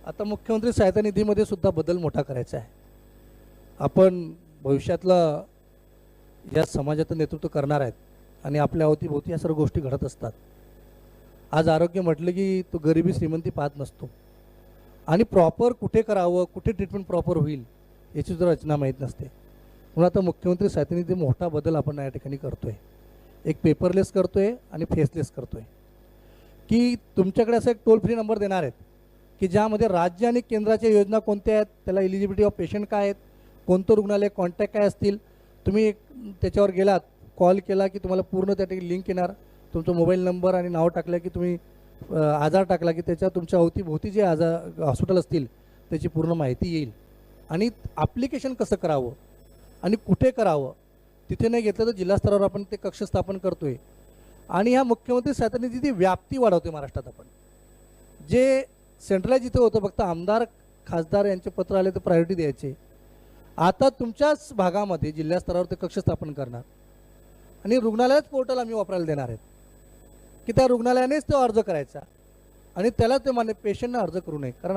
आता मुख्यमंत्री सहायता निधीमध्ये सुद्धा बदल मोठा करायचा आहे. आपण भविष्यातला या समाजाचं नेतृत्व करणार आहेत आणि आपल्या अवतीभोवती या सर्व गोष्टी घडत असतात. आज आरोग्य म्हटलं की तो गरिबी श्रीमंती पाहत नसतो आणि प्रॉपर कुठे करावं, कुठे ट्रीटमेंट प्रॉपर होईल याची सुद्धा रचना माहीत नसते. म्हणून आता मुख्यमंत्री सहायता निधी मोठा बदल आपण या ठिकाणी करतोय. एक पेपरलेस करतोय आणि फेसलेस करतोय की तुमच्याकडे असं एक टोल फ्री नंबर देणार आहेत की ज्यामध्ये राज्य आणि केंद्राच्या योजना कोणत्या आहेत, त्याला एलिजिबिलिटी ऑफ पेशंट काय आहेत, कोणतं रुग्णालय, कॉन्टॅक्ट काय असतील, तुम्ही त्याच्यावर गेलात, कॉल केला की तुम्हाला पूर्ण त्या ठिकाणी लिंक येणार. तुमचा मोबाईल नंबर आणि नाव टाकलं की तुम्ही आजार टाकला की त्याच्या तुमच्या अवतीभोवती जे आजार हॉस्पिटल असतील त्याची पूर्ण माहिती येईल. आणि ॲप्लिकेशन कसं करावं आणि कुठे करावं, तिथे नाही घेतलं तर जिल्हा स्तरावर आपण ते कक्ष स्थापन करतोय. आणि ह्या मुख्यमंत्री सहायता निधीची व्याप्ती वाढवते महाराष्ट्रात. आपण जे सेंट्रलाइज जिथे होतं फक्त आमदार खासदार यांचे पत्र आले तर प्रायोरिटी द्यायचे, आता तुमच्याच भागामध्ये जिल्हा स्तरावर ते कक्ष स्थापन करणार आणि रुग्णालयात पोर्टल आम्ही वापरायला देणार आहेत की त्या रुग्णालयानेच तो अर्ज करायचा आणि त्याला ते मान्य पेशंटनं अर्ज करू नये. कारण